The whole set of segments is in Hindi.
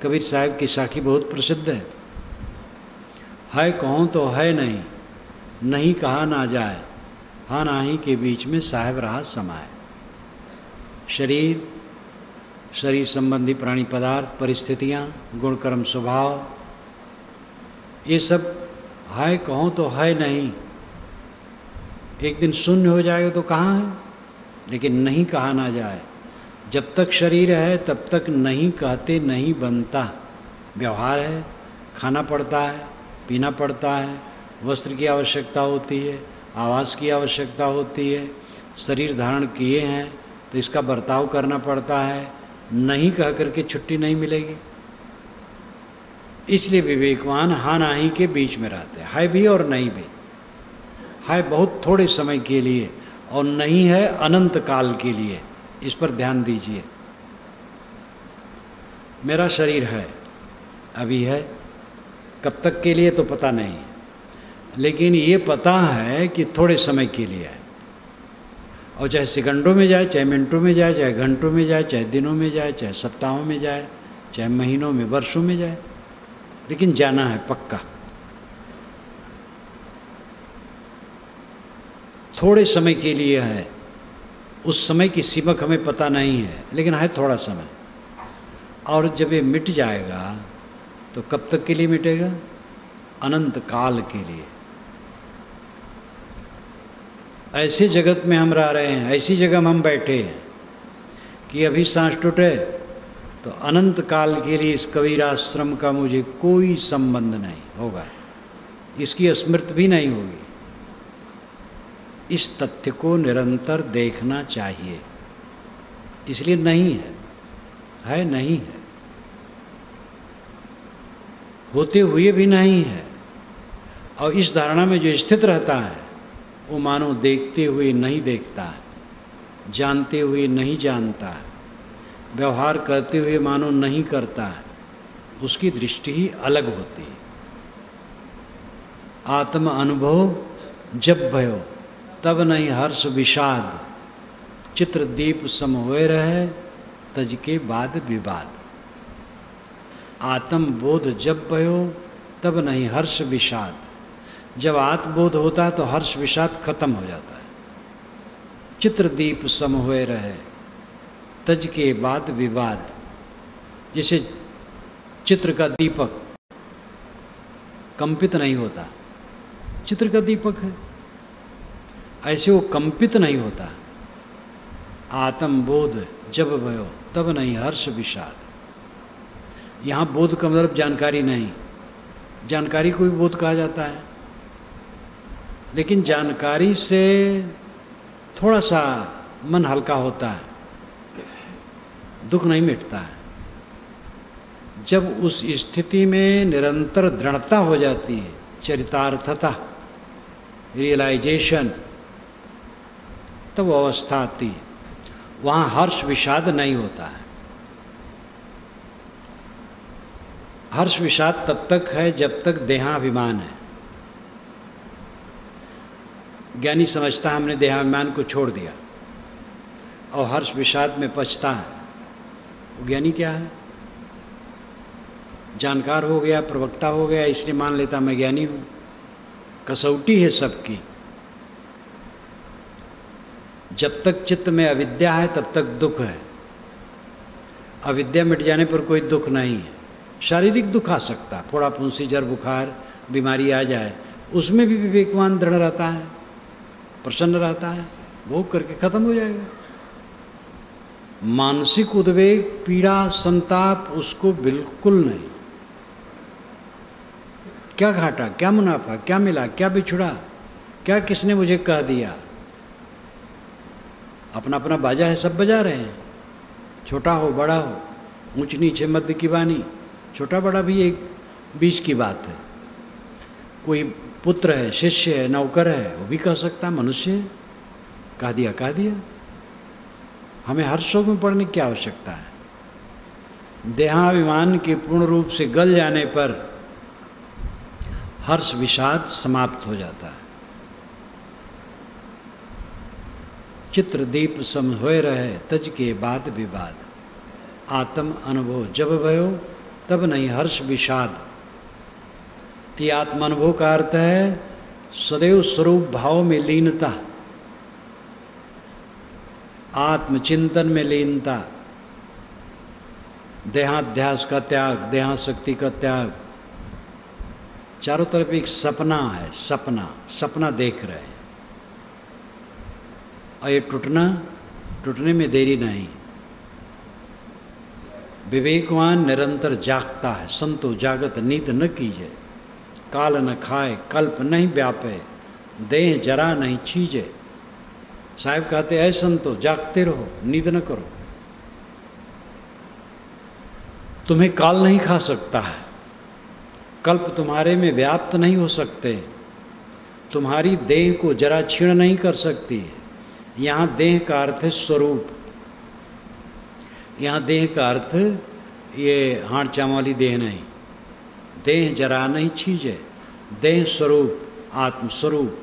कबीर साहब की साखी बहुत प्रसिद्ध है कहूँ तो है नहीं, नहीं कहा ना जाए, हाँ नाही के बीच में साहब रहा समाये। शरीर, शरीर संबंधी प्राणी पदार्थ, परिस्थितियाँ, गुण कर्म स्वभाव, ये सब है कहूँ तो है नहीं, एक दिन शून्य हो जाएगा तो कहाँ है, लेकिन नहीं कहा ना जाए। जब तक शरीर है तब तक नहीं कहते नहीं बनता। व्यवहार है, खाना पड़ता है, पीना पड़ता है, वस्त्र की आवश्यकता होती है, आवास की आवश्यकता होती है, शरीर धारण किए हैं तो इसका बर्ताव करना पड़ता है, नहीं कह करके छुट्टी नहीं मिलेगी। इसलिए विवेकवान हाँ नाही के बीच में रहते हैं, है भी और नहीं भी। है बहुत थोड़े समय के लिए और नहीं है अनंत काल के लिए, इस पर ध्यान दीजिए। मेरा शरीर है, अभी है, कब तक के लिए तो पता नहीं, लेकिन ये पता है कि थोड़े समय के लिए है, और चाहे सेकंडों में जाए, चाहे मिनटों में जाए, चाहे घंटों में जाए, चाहे दिनों में जाए, चाहे सप्ताहों में जाए, चाहे महीनों में, वर्षों में जाए, लेकिन जाना है पक्का। थोड़े समय के लिए है, उस समय की सीमक हमें पता नहीं है, लेकिन है थोड़ा समय। और जब ये मिट जाएगा तो कब तक के लिए मिटेगा? अनंत काल के लिए। ऐसे जगत में हम रह रहे हैं, ऐसी जगह में हम बैठे हैं कि अभी सांस टूटे तो अनंत काल के लिए इस कबीर आश्रम का मुझे कोई संबंध नहीं होगा, इसकी स्मृति भी नहीं होगी। इस तथ्य को निरंतर देखना चाहिए। इसलिए नहीं है नहीं है, होते हुए भी नहीं है। और इस धारणा में जो स्थित रहता है वो मानो देखते हुए नहीं देखता है, जानते हुए नहीं जानता है, व्यवहार करते हुए मानो नहीं करता है, उसकी दृष्टि ही अलग होती है। आत्म अनुभव जब भयो तब नहीं हर्ष विषाद, चित्रदीप सम होए रहे तज के बाद विवाद। आत्मबोध जब भयो तब नहीं हर्ष विषाद, जब आत्मबोध होता है तो हर्ष विषाद खत्म हो जाता है। चित्रदीप सम होए रहे तज के बाद विवाद, जैसे चित्र का दीपक कंपित नहीं होता, चित्र का दीपक है, ऐसे वो कंपित नहीं होता। आत्मबोध जब भयो तब नहीं हर्ष विषाद। यहाँ बोध का मतलब जानकारी नहीं, जानकारी को भी बोध कहा जाता है, लेकिन जानकारी से थोड़ा सा मन हल्का होता है, दुख नहीं मिटता है। जब उस स्थिति में निरंतर दृढ़ता हो जाती है, चरितार्थता, रियलाइजेशन, तब वो अवस्था आती है, वहाँ हर्ष विषाद नहीं होता है। हर्ष विषाद तब तक है जब तक देहाभिमान है। ज्ञानी समझता है हमने देहाभिमान को छोड़ दिया और हर्ष विषाद में पछता है। वो ज्ञानी क्या है? जानकार हो गया, प्रवक्ता हो गया, इसलिए मान लेता मैं ज्ञानी हूँ। कसौटी है सबकी। जब तक चित्त में अविद्या है तब तक दुख है, अविद्या मिट जाने पर कोई दुख नहीं है। शारीरिक दुख आ सकता है, फोड़ा फुंसी, जर बुखार, बीमारी आ जाए, उसमें भी विवेकवान दृढ़ रहता है, प्रसन्न रहता है, भोग करके खत्म हो जाएगा। मानसिक उद्वेग, पीड़ा, संताप उसको बिल्कुल नहीं। क्या घाटा, क्या मुनाफा, क्या मिला, क्या बिछुड़ा, क्या किसने मुझे कह दिया। अपना अपना बाजा है, सब बजा रहे हैं, छोटा हो बड़ा हो, ऊंच नीचे मध्य की वाणी, छोटा बड़ा भी एक बीच की बात है। कोई पुत्र है, शिष्य है, नौकर है, वो भी कह सकता है, मनुष्य है, कह दिया कह दिया। हमें हर शोक में पड़ने की आवश्यकता है। देहाभिमान के पूर्ण रूप से गल जाने पर हर्ष विषाद समाप्त हो जाता है। चित्रदीप समहोय रहे तज के बाद विवाद। आत्म अनुभव जब भयो तब नहीं हर्ष विषाद। ये आत्मानुभव का अर्थ है सदैव स्वरूप भाव में लीनता, आत्मचिंतन में लीनता, देहाध्यास का त्याग, देहाशक्ति का त्याग। चारों तरफ एक सपना है, सपना देख रहे हैं, और ये टूटने में देरी नहीं। विवेकवान निरंतर जागता है, संतो जागत नींद न कीजे, काल न खाए कल्प नहीं व्यापे, देह जरा नहीं छीजे। साहब कहते ऐ संतो जागते रहो, नींद न करो। तुम्हें काल नहीं खा सकता है, कल्प तुम्हारे में व्याप्त नहीं हो सकते, तुम्हारी देह को जरा छीण नहीं कर सकती है। यहाँ देह का अर्थ है स्वरूप। यहाँ देह का अर्थ ये हाड़ चामाली देह नहीं, देह जरा नहीं छीजे, देह स्वरूप, आत्मस्वरूप।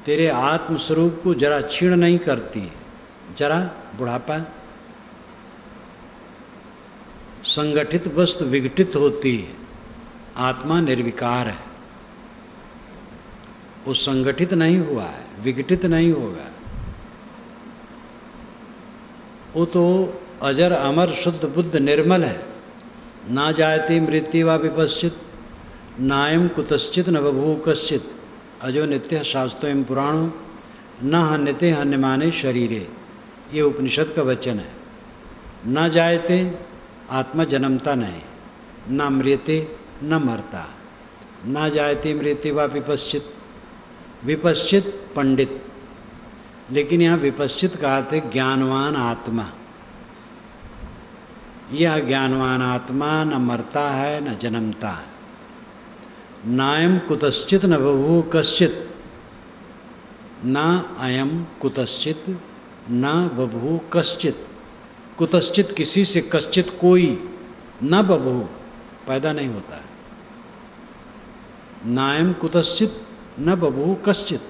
तेरे आत्मस्वरूप को जरा छीण नहीं करती है, जरा बुढ़ापा। संगठित वस्तु विघटित होती है, आत्मा निर्विकार है, वो संगठित नहीं हुआ है, विघटित नहीं होगा। वो तो अजर अमर शुद्ध बुद्ध निर्मल है। ना जायते मृत्यु वा विपश्चित, नायम कुतश्चित न बभू कश्चित, अजो नित्य शास्त्रोयम पुराणो न हन्यते हन्यमाने शरीरे। ये उपनिषद का वचन है। न जायते, आत्मा जन्मता नहीं, न मृत्य न मरता। न जायते मृत्यु वा विपश्चित, विपश्चित पंडित, लेकिन यहाँ विपश्चित का अर्थ है ज्ञानवान आत्मा। यह ज्ञानवान आत्मा न मरता है न जन्मता है। नायम कुतश्चित न बभू कश्चित, न अयम कुतश्चित न बभू कश्चित। कुतश्चित किसी से, कश्चित कोई, न बभू पैदा नहीं होता है। नायम कुतश्चित न बभू कश्चित,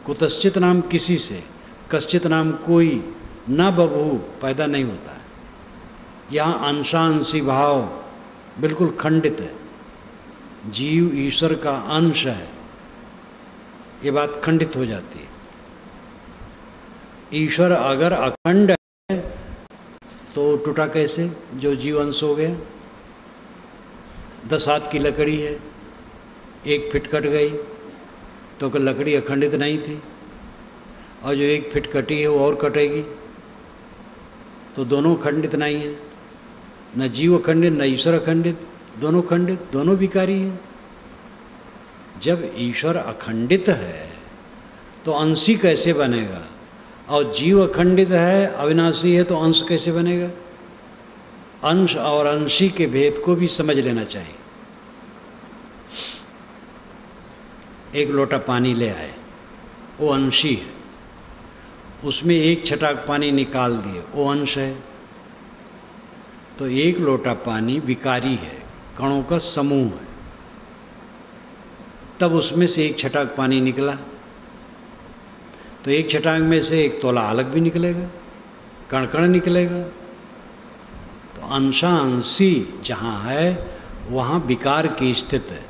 कुतश्चित नाम किसी से, कश्चित नाम कोई, न बभू पैदा नहीं होता है। यहाँ अंशांशी भाव बिल्कुल खंडित है। जीव ईश्वर का अंश है, ये बात खंडित हो जाती है। ईश्वर अगर अखंड है तो टूटा कैसे? जो जीव अंश हो गया। 10 हाथ की लकड़ी है, 1 फीट कट गई तो लकड़ी अखंडित नहीं थी, और जो 1 फीट कटी है वो और कटेगी, तो दोनों खंडित नहीं है। न जीव अखंडित न ईश्वर अखंडित, दोनों खंडित, दोनों विकारी हैं। जब ईश्वर अखंडित है तो अंशी कैसे बनेगा? और जीव अखंडित है, अविनाशी है, तो अंश कैसे बनेगा? अंश और अंशी के भेद को भी समझ लेना चाहिए। एक लोटा पानी ले आए, वो अंशी है, उसमें 1 छटाक पानी निकाल दिए, वो अंश है। तो 1 लोटा पानी विकारी है, कणों का समूह है। तब उसमें से 1 छटाक पानी निकला, तो 1 छटाक में से 1 तोला अलग भी निकलेगा, कण कण निकलेगा। तो अंशांशी जहाँ है वहाँ विकार की स्थिति है।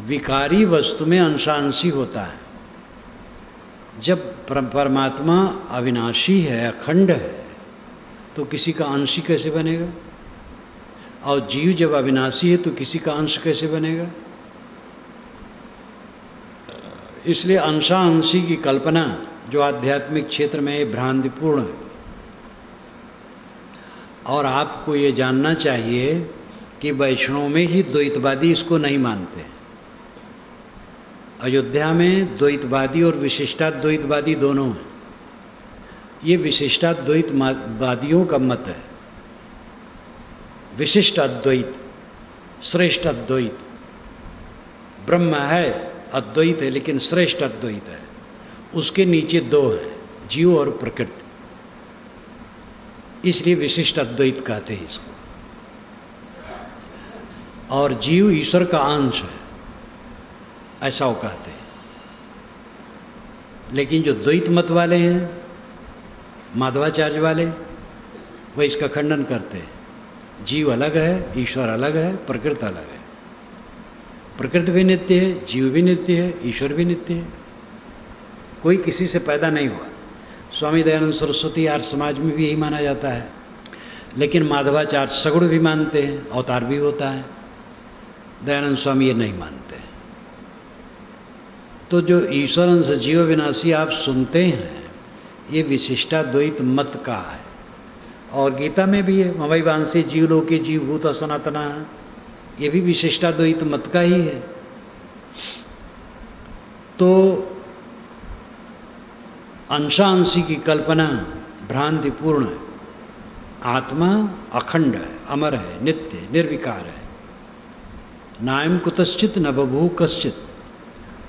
विकारी वस्तु में अंशांशी होता है। जब परमात्मा अविनाशी है, अखंड है, तो किसी का अंशी कैसे बनेगा? और जीव जब अविनाशी है तो किसी का अंश कैसे बनेगा? इसलिए अंशांशी की कल्पना जो आध्यात्मिक क्षेत्र में भ्रांतिपूर्ण है। और आपको ये जानना चाहिए कि वैष्णव में ही द्वैतवादी इसको नहीं मानते। अयोध्या में द्वैतवादी और विशिष्टाद्वैतवादी दोनों हैं। ये विशिष्टाद्वैतवादियों का मत है। विशिष्ट अद्वैत, श्रेष्ठ अद्वैत, ब्रह्म है, अद्वैत है, लेकिन श्रेष्ठ अद्वैत है। उसके नीचे 2 हैं, जीव और प्रकृति, इसलिए विशिष्ट अद्वैत कहते हैं इसको। और जीव ईश्वर का अंश है, ऐसा वो कहते हैं। लेकिन जो द्वैत मत वाले हैं, माधवाचार्य वाले, वह इसका खंडन करते हैं। जीव अलग है, ईश्वर अलग है, प्रकृति अलग है। प्रकृति भी नित्य है, जीव भी नित्य है, ईश्वर भी नित्य है। कोई किसी से पैदा नहीं हुआ। स्वामी दयानंद सरस्वती आर्य समाज में भी यही माना जाता है, लेकिन माधवाचार्य सगुण भी मानते हैं, अवतार भी होता है। दयानंद स्वामी ये नहीं मानते। तो जो ईश्वर अंश जीव विनाशी आप सुनते हैं, ये विशिष्टाद्वैत मत का है। और गीता में भी है, ममई वांसी जीवलोके जीवभूत सनातना, ये भी विशिष्टाद्वैत मत का ही है। तो अंशांशी की कल्पना भ्रांतिपूर्ण है। आत्मा अखंड है, अमर है, नित्य निर्विकार है। नायम कुतश्चित न बभू कश्चित,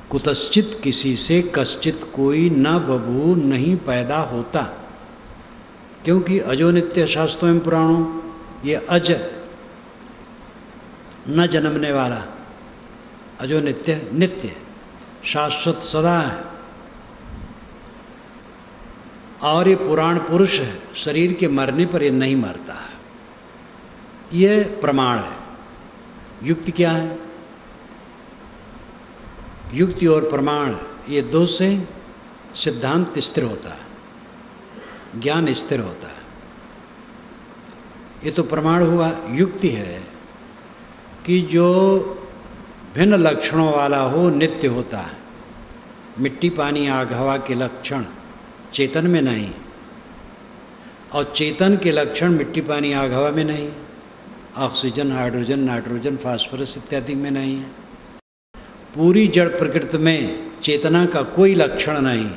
कुतश्चित किसी से, कश्चित कोई, न बभू नहीं पैदा होता, क्योंकि अजो नित्य शास्त्रों एवं पुराणों, ये अज न जन्मने वाला, अजो नित्य नित्य शाश्वत सदा है। और ये पुराण पुरुष है, शरीर के मरने पर ये नहीं मरता है। ये प्रमाण है। युक्ति क्या है? युक्ति और प्रमाण ये दो से सिद्धांत स्थिर होता है, ज्ञान स्थिर होता है। ये तो प्रमाण हुआ। युक्ति है कि जो भिन्न लक्षणों वाला हो नित्य होता है। मिट्टी पानी आग हवा के लक्षण चेतन में नहीं, और चेतन के लक्षण मिट्टी पानी आग हवा में नहीं, ऑक्सीजन हाइड्रोजन नाइट्रोजन फास्फोरस इत्यादि में नहीं है। पूरी जड़ प्रकृति में चेतना का कोई लक्षण नहीं,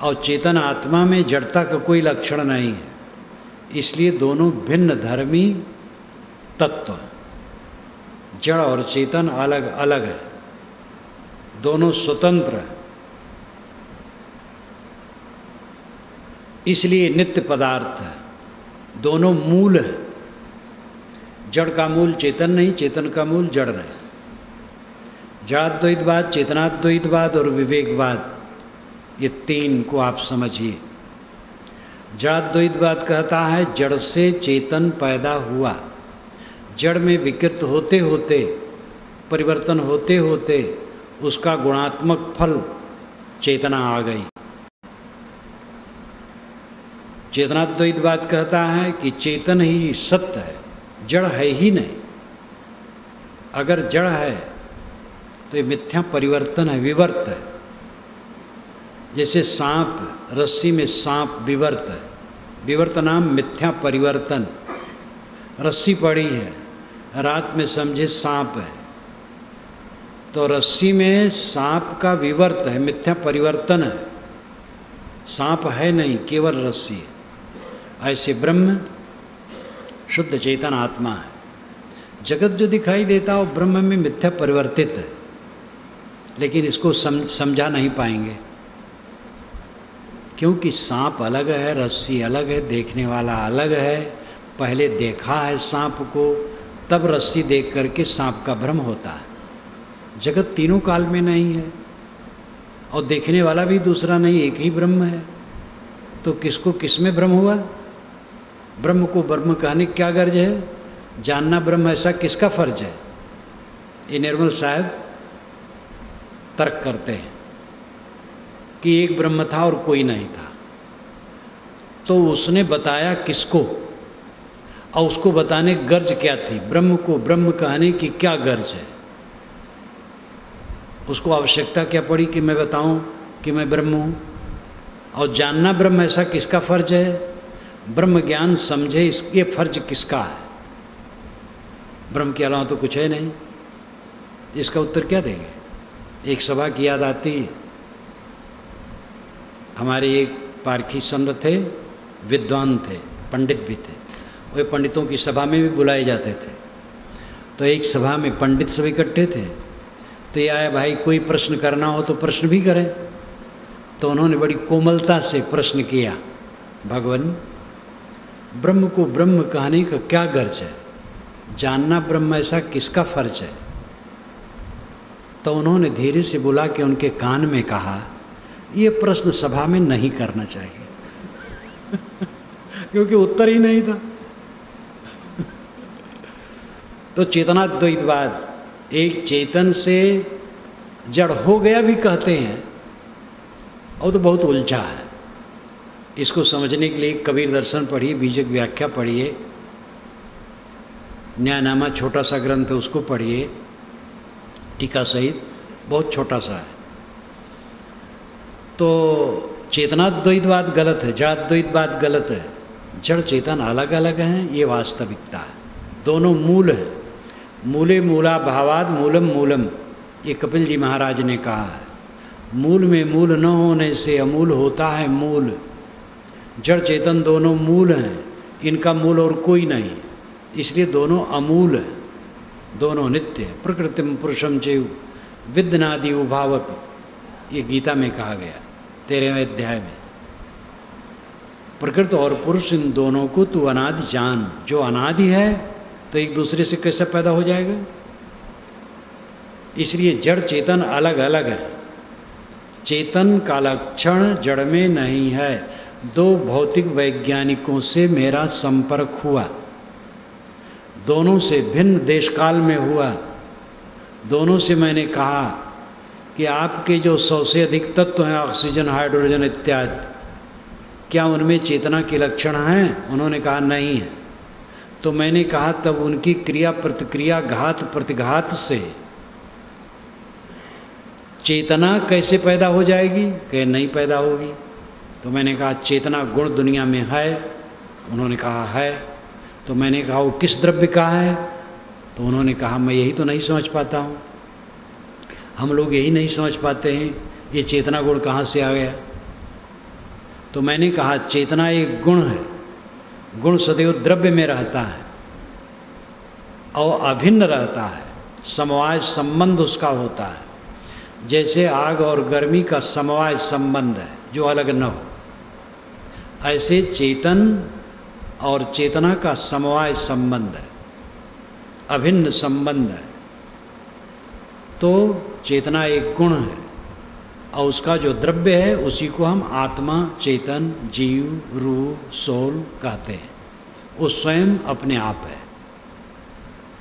और चेतन आत्मा में जड़ता का कोई लक्षण नहीं है। इसलिए दोनों भिन्न धर्मी तत्व, जड़ और चेतन अलग अलग है, दोनों स्वतंत्र हैं। इसलिए नित्य पदार्थ है, दोनों मूल है। जड़ का मूल चेतन नहीं, चेतन का मूल जड़ नहीं। जड़ाद्वैतवाद, चेतनाद्वैतवाद और विवेकवाद, ये तीन को आप समझिए। जड़ाद्वैतवाद कहता है जड़ से चेतन पैदा हुआ, जड़ में विकृत होते होते, परिवर्तन होते होते उसका गुणात्मक फल चेतना आ गई। चेतनाद्वैतवाद कहता है कि चेतन ही सत्य है, जड़ है ही नहीं। अगर जड़ है तो ये मिथ्या परिवर्तन है, विवर्त है। जैसे सांप, रस्सी में सांप विवर्त है, विवर्त नाम मिथ्या परिवर्तन। रस्सी पड़ी है, रात में समझे सांप है, तो रस्सी में सांप का विवर्त है, मिथ्या परिवर्तन है। सांप है नहीं, केवल रस्सी है। ऐसे ब्रह्म शुद्ध चेतन आत्मा है। जगत जो दिखाई देता है वो ब्रह्म में मिथ्या परिवर्तित है, लेकिन इसको समझा नहीं पाएंगे, क्योंकि सांप अलग है, रस्सी अलग है, देखने वाला अलग है। पहले देखा है सांप को, तब रस्सी देख करके सांप का भ्रम होता है। जगत तीनों काल में नहीं है, और देखने वाला भी दूसरा नहीं, एक ही ब्रह्म है। तो किसको किस में भ्रम हुआ? ब्रह्म को ब्रह्म कहने की क्या गर्ज है? जानना ब्रह्म ऐसा किसका फर्ज है? ये निर्मल साहब तर्क करते हैं कि एक ब्रह्म था और कोई नहीं था। तो उसने बताया किसको, और उसको बताने की गर्ज क्या थी? ब्रह्म को ब्रह्म कहने की क्या गर्ज है? उसको आवश्यकता क्या पड़ी कि मैं बताऊं कि मैं ब्रह्म हूँ? और जानना ब्रह्म ऐसा किसका फर्ज है? ब्रह्म ज्ञान समझे, इसके फर्ज किसका है? ब्रह्म के अलावा तो कुछ है नहीं। इसका उत्तर क्या देंगे? एक सभा की याद आती है। हमारे एक पारखी संत थे, विद्वान थे, पंडित भी थे। वे पंडितों की सभा में भी बुलाए जाते थे। तो एक सभा में पंडित सब इकट्ठे थे। तो ये आया, भाई कोई प्रश्न करना हो तो प्रश्न भी करें। तो उन्होंने बड़ी कोमलता से प्रश्न किया, भगवान ब्रह्म को ब्रह्म कहने का क्या गर्ज है? जानना ब्रह्म ऐसा किसका फर्ज है? तो उन्होंने धीरे से बुला के उनके कान में कहा, ये प्रश्न सभा में नहीं करना चाहिए क्योंकि उत्तर ही नहीं था। तो चेतनाद्वैतवाद, एक चेतन से जड़ हो गया भी कहते हैं, और तो बहुत उलझा है। इसको समझने के लिए कबीर दर्शन पढ़िए, बीजक व्याख्या पढ़िए, न्यायनामा छोटा सा ग्रंथ है उसको पढ़िए टीका सहित, बहुत छोटा सा है। तो चेतनाद्वैतवाद गलत है, जड़ाद्वैतवाद गलत है। जड़ चेतन अलग अलग हैं, ये वास्तविकता है। दोनों मूल हैं। मूले मूला भावाद मूलम मूलम, ये कपिल जी महाराज ने कहा है। मूल में मूल न होने से अमूल होता है मूल। जड़ चेतन दोनों मूल हैं, इनका मूल और कोई नहीं, इसलिए दोनों अमूल हैं, दोनों नित्य हैं। प्रकृतिम पुरुषम चेयु विद्यनादि उभावपि, ये गीता में कहा गया 13वें अध्याय में। प्रकृति और पुरुष इन दोनों को तू अनादि जान। जो अनादि है तो एक दूसरे से कैसे पैदा हो जाएगा? इसलिए जड़ चेतन अलग अलग है। चेतन का लक्षण जड़ में नहीं है। दो भौतिक वैज्ञानिकों से मेरा संपर्क हुआ, दोनों से भिन्न देश काल में हुआ। दोनों से मैंने कहा कि आपके जो 100 से अधिक तत्व हैं, ऑक्सीजन, हाइड्रोजन इत्यादि, क्या उनमें चेतना के लक्षण हैं? उन्होंने कहा नहीं है। तो मैंने कहा तब उनकी क्रिया प्रतिक्रिया घात प्रतिघात से चेतना कैसे पैदा हो जाएगी? कहे नहीं पैदा होगी। तो मैंने कहा चेतना गुण दुनिया में है? उन्होंने कहा है। तो मैंने कहा वो किस द्रव्य का है? तो उन्होंने कहा मैं यही तो नहीं समझ पाता हूँ, हम लोग यही नहीं समझ पाते हैं, ये चेतना गुण कहाँ से आ गया। तो मैंने कहा चेतना एक गुण है, गुण सदैव द्रव्य में रहता है और अभिन्न रहता है, समवाय संबंध उसका होता है। जैसे आग और गर्मी का समवाय संबंध है जो अलग न हो, ऐसे चेतन और चेतना का समवाय संबंध है, अभिन्न संबंध है। तो चेतना एक गुण है और उसका जो द्रव्य है उसी को हम आत्मा, चेतन, जीव, रूह, सोल कहते हैं। वो स्वयं अपने आप है।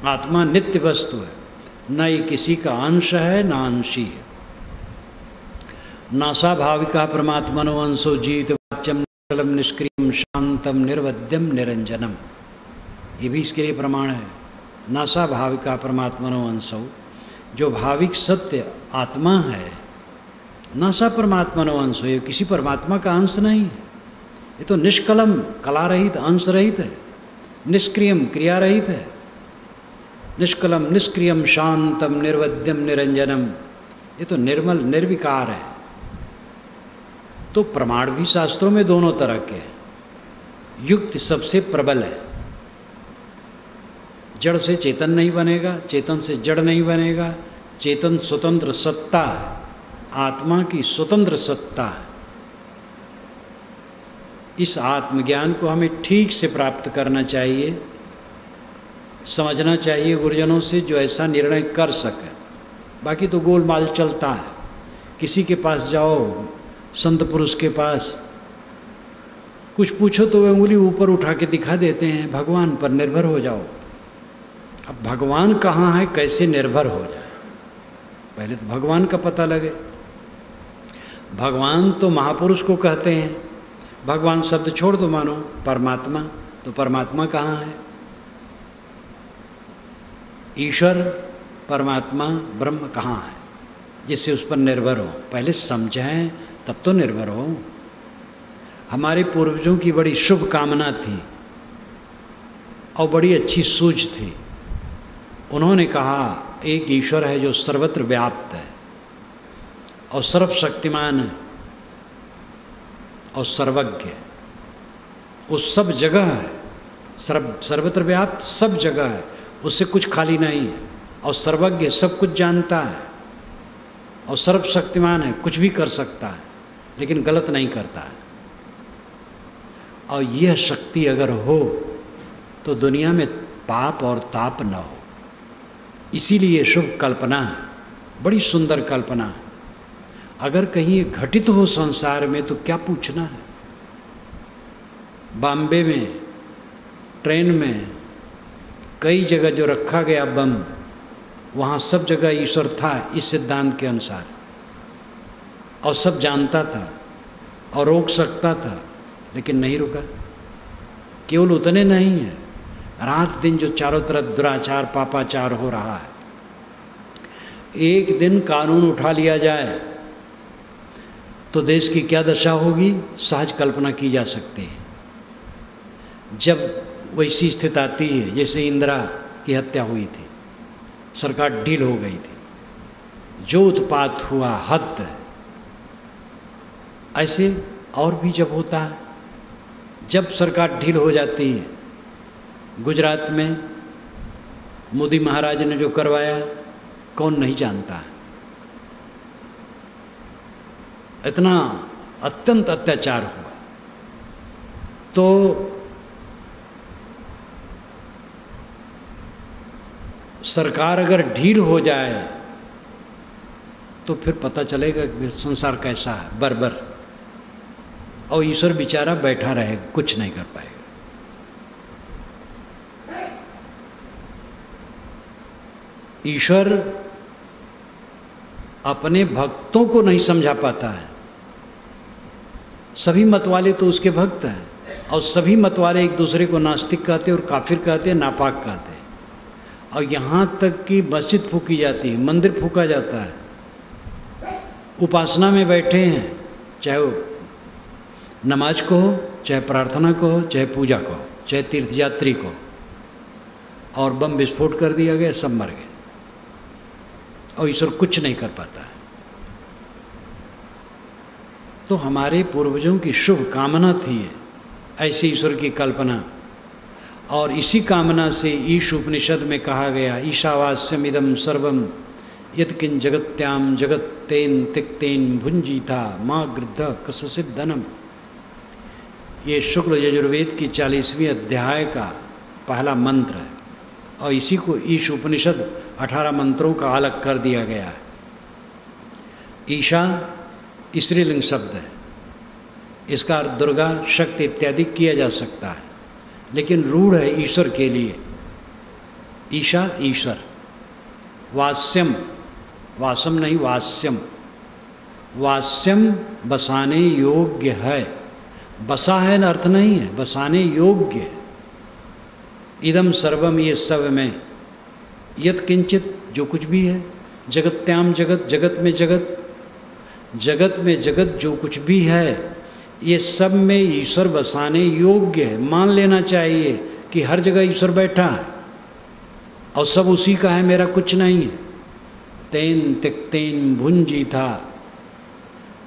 आत्मा नित्य वस्तु है, न ये किसी का अंश है न अंशी है। नासा भाविका परमात्मनो अंशो जीवित वाच्यम निष्कलम निष्क्रियम शांतम निर्वध्यम निरंजनम, ये भी इसके लिए प्रमाण है। नासा भाविका परमात्मनो अंशो, जो भाविक सत्य आत्मा है, नासा परमात्मनो अंशो, ये किसी परमात्मा का अंश नहीं है। ये तो निष्कलम, कला रहित, अंश रहित है, निष्क्रियम, क्रिया रहित है। निष्कलम निष्क्रियम शांतम निर्वध्यम निरंजनम, ये तो निर्मल निर्विकार है। तो प्रमाण भी शास्त्रों में दोनों तरह के हैं। युक्ति सबसे प्रबल है। जड़ से चेतन नहीं बनेगा, चेतन से जड़ नहीं बनेगा। चेतन स्वतंत्र सत्ता है, आत्मा की स्वतंत्र सत्ता है। इस आत्मज्ञान को हमें ठीक से प्राप्त करना चाहिए, समझना चाहिए गुरुजनों से जो ऐसा निर्णय कर सके। बाकी तो गोलमाल चलता है। किसी के पास जाओ, संत पुरुष के पास कुछ पूछो तो वे उंगली ऊपर उठा के दिखा देते हैं, भगवान पर निर्भर हो जाओ। अब भगवान कहाँ है, कैसे निर्भर हो जाए? पहले तो भगवान का पता लगे। भगवान तो महापुरुष को कहते हैं। भगवान शब्द छोड़ दो, मानो परमात्मा, तो परमात्मा कहाँ है? ईश्वर परमात्मा ब्रह्म कहाँ है जिससे उस पर निर्भर हो? पहले समझें तब तो निर्भर हो। हमारे पूर्वजों की बड़ी शुभ कामना थी और बड़ी अच्छी सूझ थी। उन्होंने कहा एक ईश्वर है जो सर्वत्र व्याप्त है और सर्वशक्तिमान है और सर्वज्ञ, वो सब जगह है, सर्वत्र व्याप्त सब जगह है, उससे कुछ खाली नहीं है, और सर्वज्ञ सब कुछ जानता है और सर्वशक्तिमान है, कुछ भी कर सकता है लेकिन गलत नहीं करता है। और यह शक्ति अगर हो तो दुनिया में पाप और ताप न हो। इसीलिए शुभ कल्पना है, बड़ी सुंदर कल्पना है। अगर कहीं घटित हो संसार में तो क्या पूछना है। बॉम्बे में ट्रेन में कई जगह जो रखा गया बम, वहाँ सब जगह ईश्वर था इस सिद्धांत के अनुसार, और सब जानता था और रोक सकता था, लेकिन नहीं रुका। केवल उतने नहीं है, रात दिन जो चारों तरफ दुराचार पापाचार हो रहा है, एक दिन कानून उठा लिया जाए तो देश की क्या दशा होगी, सहज कल्पना की जा सकती है। जब वैसी स्थिति आती है जैसे इंदिरा की हत्या हुई थी, सरकार ढील हो गई थी, जो उत्पात हुआ हद है। ऐसे और भी जब होता है, जब सरकार ढील हो जाती है, गुजरात में मोदी महाराज ने जो करवाया कौन नहीं जानता है। इतना अत्यंत अत्याचार हुआ। तो सरकार अगर ढील हो जाए तो फिर पता चलेगा कि संसार कैसा है, बर्बर। और ईश्वर बेचारा बैठा रहेगा, कुछ नहीं कर पाएगा। ईश्वर अपने भक्तों को नहीं समझा पाता है। सभी मतवाले तो उसके भक्त हैं, और सभी मतवाले एक दूसरे को नास्तिक कहते और काफिर कहते, नापाक कहते। और यहाँ तक कि मस्जिद फूकी जाती है, मंदिर फूका जाता है, उपासना में बैठे हैं, चाहे वो नमाज को हो, चाहे प्रार्थना को हो, चाहे पूजा को हो, चाहे तीर्थयात्री को, और बम विस्फोट कर दिया गया, सब मर गए, और ईश्वर कुछ नहीं कर पाता है। तो हमारे पूर्वजों की शुभ कामना थी ऐसे ईश्वर की कल्पना, और इसी कामना से ईश उपनिषद में कहा गया, ईशावास्यम इदम सर्वम यत्किन जगत्याम जगत्तेन तिक्तेन भुंजीता माँ गृद्ध कससित धनम। ये शुक्ल यजुर्वेद की 40वीं अध्याय का पहला मंत्र है, और इसी को ईश उपनिषद 18 मंत्रों का अलग कर दिया गया है। ईशा स्त्रीलिंग शब्द है, इसका अर्थ दुर्गा, शक्ति इत्यादि किया जा सकता है, लेकिन रूढ़ है ईश्वर के लिए। ईशा ईश्वर, वास्यम, वासम नहीं वास्यम, वास्यम बसाने योग्य है, बसा है अर्थ नहीं है, बसाने योग्य है। इदम सर्वम, ये सब में, यत किंचित, जो कुछ भी है, जगत्याम जगत, जगत में जगत, जगत में जगत जो कुछ भी है, ये सब में ईश्वर बसाने योग्य है। मान लेना चाहिए कि हर जगह ईश्वर बैठा है और सब उसी का है, मेरा कुछ नहीं है। तेन तिक्तेन भुंजीता,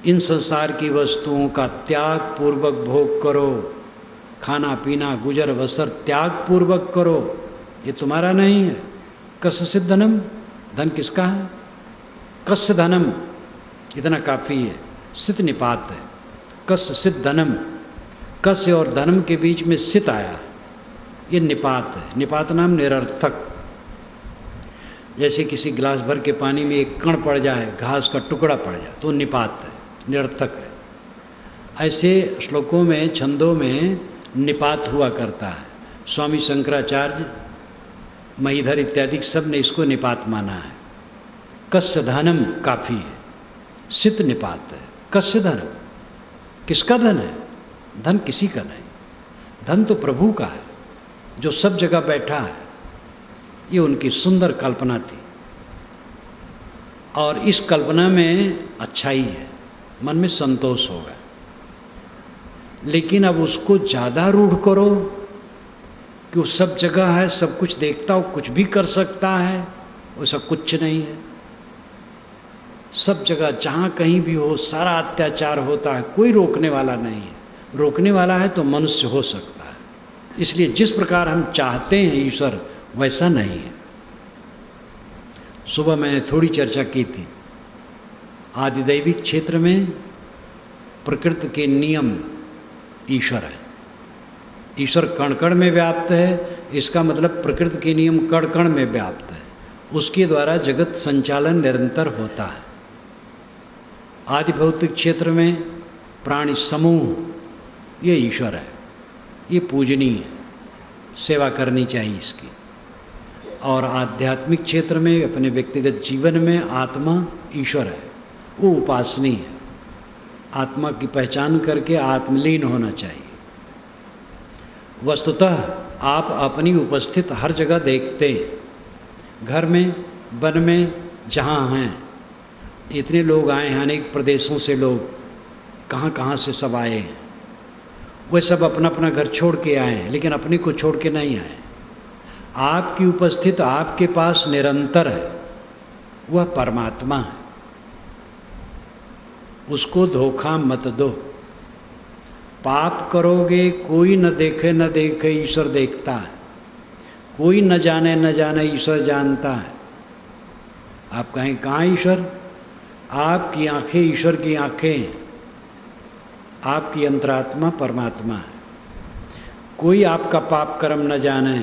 इन संसार की वस्तुओं का त्याग पूर्वक भोग करो, खाना पीना गुजर बसर त्याग पूर्वक करो, ये तुम्हारा नहीं है। कस्य धनम, धन किसका है? कस्य धनम, इतना काफ़ी है, सित निपात है। कस्य सित धनम, कस्य और धनम के बीच में सित आया, ये निपात है। निपात नाम निरर्थक। जैसे किसी गिलास भर के पानी में एक कण पड़ जाए, घास का टुकड़ा पड़ जाए, तो निपात है, निरर्थक है। ऐसे श्लोकों में, छंदों में निपात हुआ करता है। स्वामी शंकराचार्य, महीधर इत्यादि सब ने इसको निपात माना है। कस्य धनम काफ़ी है, सित निपात है। कस्य धनम, किसका धन है? धन किसी का नहीं, धन तो प्रभु का है जो सब जगह बैठा है। ये उनकी सुंदर कल्पना थी, और इस कल्पना में अच्छाई है, मन में संतोष होगा। लेकिन अब उसको ज़्यादा रूढ़ करो कि वो सब जगह है, सब कुछ देखता हो, कुछ भी कर सकता है, वैसा कुछ नहीं है। सब जगह जहाँ कहीं भी हो सारा अत्याचार होता है, कोई रोकने वाला नहीं है। रोकने वाला है तो मनुष्य हो सकता है। इसलिए जिस प्रकार हम चाहते हैं ईश्वर, वैसा नहीं है। सुबह मैंने थोड़ी चर्चा की थी, आदिदैविक क्षेत्र में प्रकृति के नियम ईश्वर है। ईश्वर कण कण में व्याप्त है, इसका मतलब प्रकृति के नियम कण कण में व्याप्त है। उसके द्वारा जगत संचालन निरंतर होता है। आदि भौतिक क्षेत्र में प्राणी समूह, ये ईश्वर है, ये पूजनीय है, सेवा करनी चाहिए इसकी। और आध्यात्मिक क्षेत्र में, अपने व्यक्तिगत जीवन में आत्मा ईश्वर है, वो उपासनीय है। आत्मा की पहचान करके आत्मलीन होना चाहिए। वस्तुतः आप अपनी उपस्थित हर जगह देखते हैं, घर में, वन में, जहाँ हैं। इतने लोग आए हैं, अनेक प्रदेशों से लोग, कहाँ कहाँ से सब आए हैं। वे सब अपना अपना घर छोड़ के आए हैं, लेकिन अपने को छोड़ के नहीं आए। आपकी उपस्थिति आपके पास निरंतर है, वह परमात्मा है। उसको धोखा मत दो। पाप करोगे, कोई न देखे न देखे, ईश्वर देखता है। कोई न जाने न जाने, ईश्वर जानता है। आप कहें कहाँ ईश्वर? आपकी आंखें ईश्वर की आंखें हैं। आपकी अंतरात्मा परमात्मा है। कोई आपका पाप कर्म न जाने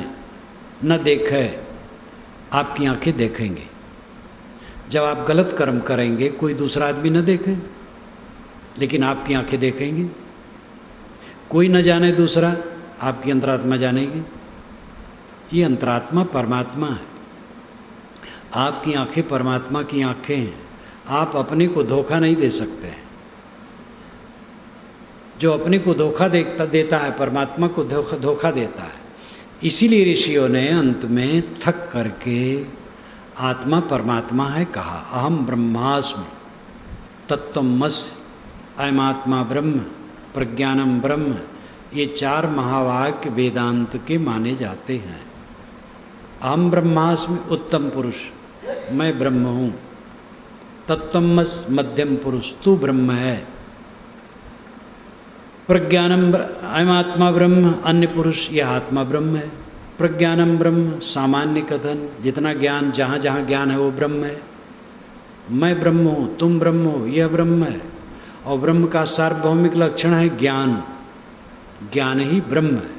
न देखे, आपकी आंखें देखेंगे। जब आप गलत कर्म करेंगे, कोई दूसरा आदमी न देखे, लेकिन आपकी आंखें देखेंगी। कोई न जाने दूसरा, आपकी अंतरात्मा जानेगी। ये अंतरात्मा परमात्मा है। आपकी आंखें परमात्मा की आंखें हैं। आप अपने को धोखा नहीं दे सकते हैं। जो अपने को धोखा देता है, परमात्मा को धोखा देता है। इसीलिए ऋषियों ने अंत में थक करके आत्मा परमात्मा है कहा। अहम ब्रह्मास्मि तत्त्वमसि, अयमात्मा ब्रह्म, प्रज्ञानम ब्रह्म। ये 4 महावाक्य वेदांत के माने जाते हैं। अहम ब्रह्मास्मि उत्तम पुरुष, मैं ब्रह्म हूँ। तत्त्वमसि मध्यम पुरुष, तू ब्रह्म है। प्रज्ञानम अयमात्मा ब्रह्म, अन्य पुरुष, यह आत्मा ब्रह्म है। प्रज्ञानम ब्रह्म सामान्य कथन, जितना ज्ञान, जहाँ जहाँ ज्ञान है वो ब्रह्म है। मैं ब्रह्म हूँ, तुम ब्रह्म हो, यह ब्रह्म है। और ब्रह्म का सार्वभौमिक लक्षण है ज्ञान। ज्ञान ही ब्रह्म है।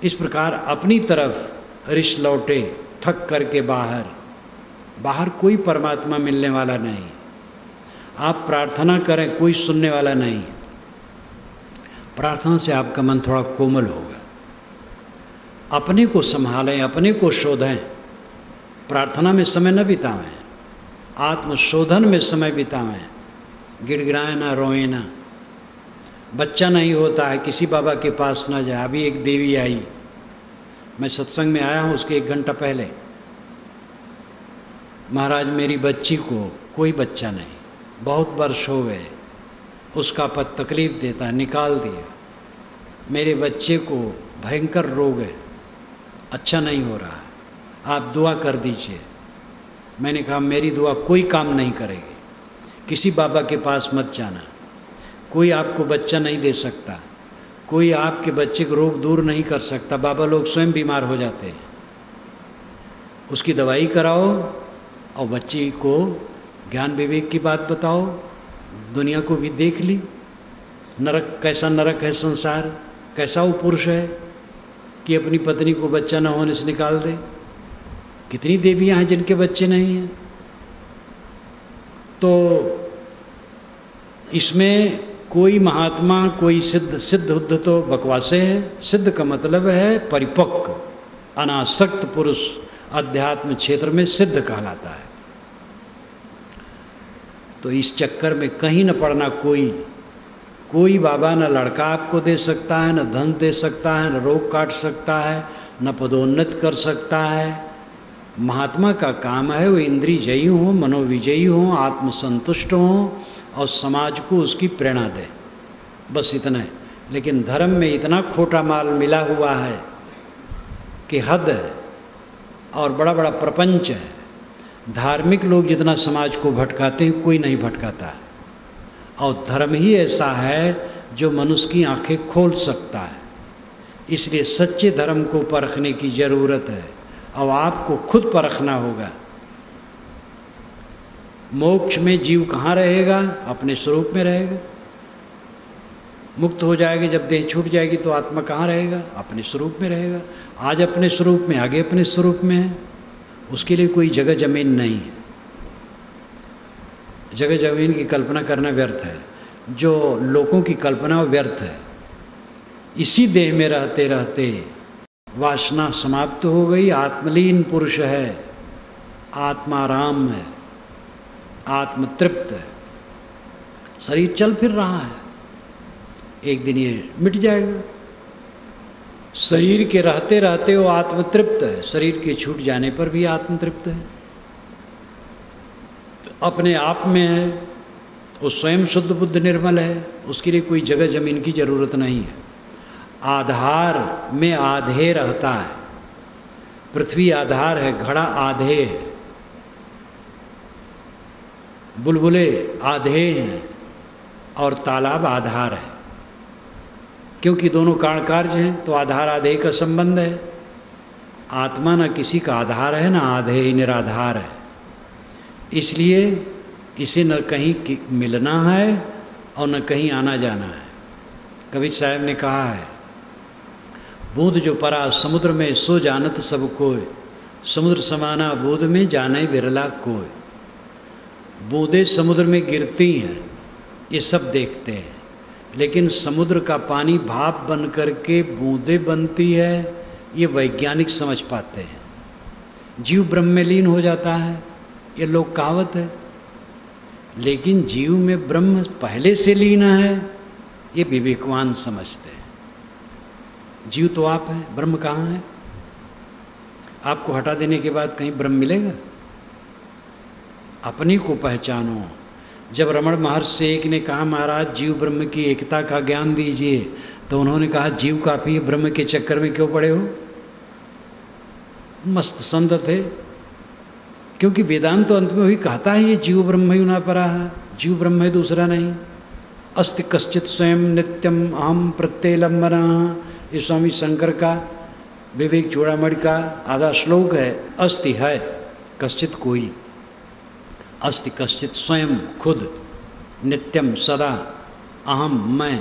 इस प्रकार अपनी तरफ ऋष लौटे, थक करके बाहर कोई परमात्मा मिलने वाला नहीं। आप प्रार्थना करें, कोई सुनने वाला नहीं। प्रार्थना से आपका मन थोड़ा कोमल होगा। अपने को संभालें, अपने को शोधें। प्रार्थना में समय न बितावें, आत्मशोधन में समय बितावें। गिड़गिड़ाएं ना, रोएं ना। बच्चा नहीं होता है, किसी बाबा के पास ना जाए। अभी एक देवी आई, मैं सत्संग में आया हूँ उसके 1 घंटा पहले। महाराज मेरी बच्ची को कोई बच्चा नहीं, बहुत वर्ष हो गए, उसका पद तकलीफ़ देता है, निकाल दिया। मेरे बच्चे को भयंकर रोग है, अच्छा नहीं हो रहा है, आप दुआ कर दीजिए। मैंने कहा मेरी दुआ कोई काम नहीं करेगी, किसी बाबा के पास मत जाना। कोई आपको बच्चा नहीं दे सकता, कोई आपके बच्चे को रोग दूर नहीं कर सकता। बाबा लोग स्वयं बीमार हो जाते हैं। उसकी दवाई कराओ और बच्ची को ज्ञान विवेक की बात बताओ। दुनिया को भी देख ली, नरक कैसा नरक है संसार, कैसा वो पुरुष है कि अपनी पत्नी को बच्चा न होने से निकाल दे। कितनी देवियां हैं जिनके बच्चे नहीं हैं। तो इसमें कोई महात्मा, कोई सिद्ध उद्ध तो बकवासे है। सिद्ध का मतलब है परिपक्व, अनासक्त पुरुष अध्यात्म क्षेत्र में सिद्ध कहलाता है। तो इस चक्कर में कहीं न पड़ना। कोई बाबा न लड़का आपको दे सकता है, न धन दे सकता है, न रोग काट सकता है, न पदोन्नत कर सकता है। महात्मा का काम है वो इंद्रियजयी हो, मनोविजयी हो, आत्मसंतुष्ट हो और समाज को उसकी प्रेरणा दे, बस इतना है। लेकिन धर्म में इतना खोटा माल मिला हुआ है कि हद है, और बड़ा बड़ा प्रपंच है। धार्मिक लोग जितना समाज को भटकाते हैं, कोई नहीं भटकाता। और धर्म ही ऐसा है जो मनुष्य की आंखें खोल सकता है। इसलिए सच्चे धर्म को परखने की ज़रूरत है, और आपको खुद परखना होगा। मोक्ष में जीव कहाँ रहेगा? अपने स्वरूप में रहेगा। मुक्त हो जाएगी, जब देह छूट जाएगी तो आत्मा कहाँ रहेगा? अपने स्वरूप में रहेगा। आज अपने स्वरूप में, आगे अपने स्वरूप में है। उसके लिए कोई जगह जमीन नहीं है। जगह जमीन की कल्पना करना व्यर्थ है। जो लोगों की कल्पना व्यर्थ है। इसी देह में रहते रहते वासना समाप्त हो गई, आत्मलीन पुरुष है, आत्माराम है, आत्मतृप्त है, शरीर चल फिर रहा है, एक दिन ये मिट जाएगा। शरीर के रहते रहते वो आत्मतृप्त है, शरीर के छूट जाने पर भी आत्मतृप्त है, अपने आप में है, वो स्वयं शुद्ध बुद्ध निर्मल है, उसके लिए कोई जगह जमीन की जरूरत नहीं है। आधार में आधे रहता है, पृथ्वी आधार है, घड़ा आधे है, बुलबुले आधे हैं और तालाब आधार है, क्योंकि दोनों कारण कार्य हैं तो आधार आधे का संबंध है। आत्मा न किसी का आधार है, न आधे ही निराधार है, इसलिए इसे न कहीं मिलना है और न कहीं आना जाना है। कबीर साहब ने कहा है, बूंद जो परा समुद्र में सो जानत सब कोय, समुद्र समाना बूंद में जाने बिरला कोय। बूंदें समुद्र में गिरती हैं, ये सब देखते हैं, लेकिन समुद्र का पानी भाप बन करके बूंदें बनती है, ये वैज्ञानिक समझ पाते हैं। जीव ब्रह्म में लीन हो जाता है, ये लोक कहावत है, लेकिन जीव में ब्रह्म पहले से लीन है, ये विवेकवान समझते हैं। जीव तो आप हैं, ब्रह्म कहाँ है? आपको हटा देने के बाद कहीं ब्रह्म मिलेगा? अपने को पहचानो। जब रमण महर्षि एक ने कहा, महाराज जीव ब्रह्म की एकता का ज्ञान दीजिए, तो उन्होंने कहा, जीव काफी, ब्रह्म के चक्कर में क्यों पड़े हो? मस्त संत थे, क्योंकि वेदांत तो अंत में वही कहता है, ये जीव ब्रह्म ही ना परा है, जीव ब्रह्म है, दूसरा नहीं। अस्ति कश्चित स्वयं नित्यम अहम प्रत्यलंबना, ये स्वामी शंकर का विवेक चूड़ामणि का आधा श्लोक है। अस्ति है, कश्चित कोई, अस्ति कश्चित स्वयं खुद, नित्यम सदा, अहम मैं,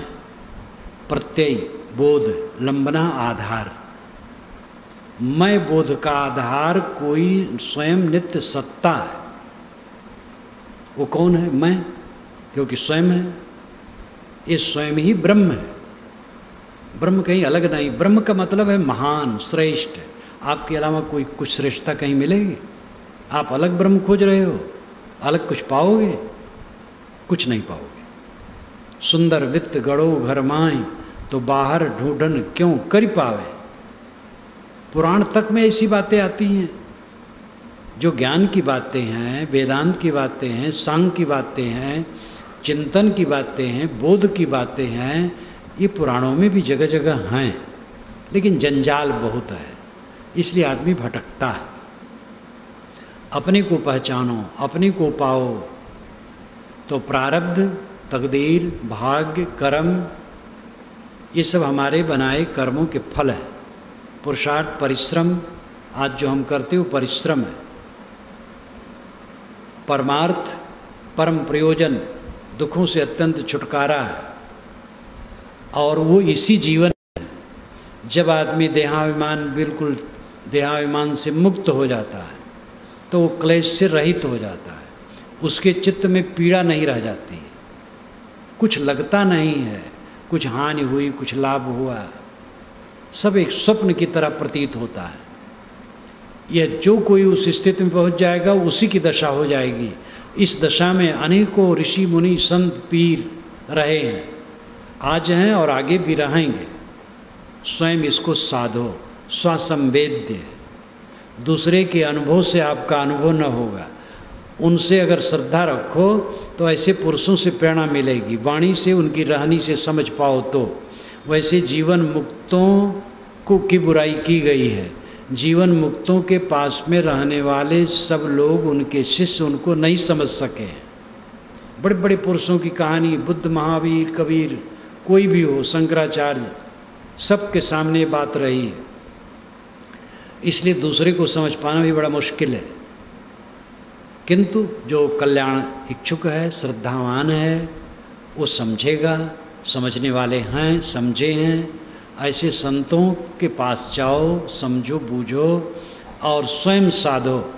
प्रत्यय बोध, लंबना आधार। मैं बोध का आधार कोई स्वयं नित्य सत्ता है। वो कौन है? मैं, क्योंकि स्वयं है, ये स्वयं ही ब्रह्म है। ब्रह्म कहीं अलग नहीं। ब्रह्म का मतलब है महान, श्रेष्ठ। आपके अलावा कोई कुछ श्रेष्ठता कहीं मिलेगी? आप अलग ब्रह्म खोज रहे हो, अलग कुछ पाओगे? कुछ नहीं पाओगे। सुंदर वित्त गढ़ो घर माए, तो बाहर ढूंढन क्यों करी पावे। पुराण तक में ऐसी बातें आती हैं। जो ज्ञान की बातें हैं, वेदांत की बातें हैं, सांग की बातें हैं, चिंतन की बातें हैं, बोध की बातें हैं, ये पुराणों में भी जगह जगह हैं, लेकिन जंजाल बहुत है, इसलिए आदमी भटकता है। अपने को पहचानो, अपने को पाओ, तो प्रारब्ध, तकदीर, भाग्य, कर्म, ये सब हमारे बनाए कर्मों के फल है। पुरुषार्थ, परिश्रम, आज जो हम करते हो परिश्रम है। परमार्थ, परम प्रयोजन, दुखों से अत्यंत छुटकारा है, और वो इसी जीवन है। जब आदमी देहाभिमान, बिल्कुल देहाभिमान से मुक्त हो जाता है, तो वो क्लेश से रहित हो जाता है। उसके चित्त में पीड़ा नहीं रह जाती, कुछ लगता नहीं है, कुछ हानि हुई, कुछ लाभ हुआ, सब एक स्वप्न की तरह प्रतीत होता है। यह जो कोई उस स्थिति में पहुंच जाएगा, उसी की दशा हो जाएगी। इस दशा में अनेकों ऋषि मुनि संत पीर रहे हैं, आज हैं और आगे भी रहेंगे। स्वयं इसको साधो, स्वसंवेद्य। दूसरे के अनुभव से आपका अनुभव न होगा। उनसे अगर श्रद्धा रखो तो ऐसे पुरुषों से प्रेरणा मिलेगी, वाणी से, उनकी रहनी से समझ पाओ तो। वैसे जीवन मुक्तों को की बुराई की गई है। जीवन मुक्तों के पास में रहने वाले सब लोग, उनके शिष्य उनको नहीं समझ सके। बड़े बड़े पुरुषों की कहानी, बुद्ध, महावीर, कबीर, कोई भी हो, शंकराचार्य, सबके सामने बात रही है। इसलिए दूसरे को समझ पाना भी बड़ा मुश्किल है। किंतु जो कल्याण इच्छुक है, श्रद्धावान है, वो समझेगा। समझने वाले हैं, समझे हैं, ऐसे संतों के पास जाओ, समझो, बूझो और स्वयं साधो।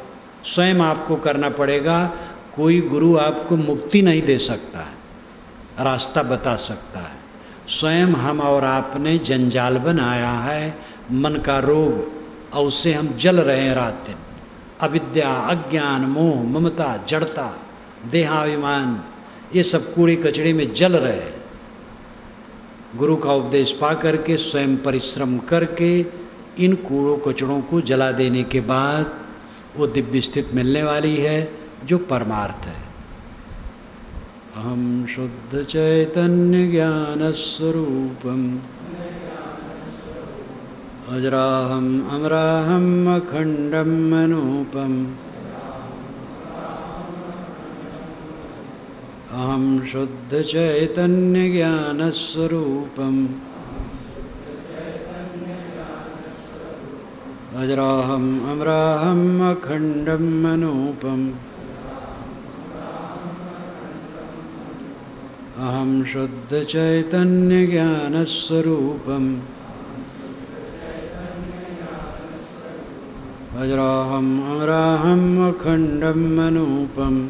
स्वयं आपको करना पड़ेगा। कोई गुरु आपको मुक्ति नहीं दे सकता है, रास्ता बता सकता है। स्वयं हम और आपने जंजाल बनाया है, मन का रोग, और उससे हम जल रहे हैं रात दिन। अविद्या, अज्ञान, मोह, ममता, जड़ता, देहाभिमान, ये सब कूड़े कचड़े में जल रहे हैं। गुरु का उपदेश पा करके, स्वयं परिश्रम करके इन कूड़ों कचड़ों को जला देने के बाद वो दिव्य स्थिति मिलने वाली है जो परमार्थ है। अहम शुद्ध चैतन्य ज्ञान स्वरूपम अजराहम अमराहम अखंडम अनूपम। अहम शुद्ध चैतन्य ज्ञान स्वरूपम अजराहम अमराहम अखंडम अनूपम। अहम शुद्ध चैतन्य ज्ञान स्वरूपम अजराहम अमराहम अखंडम अनूपम।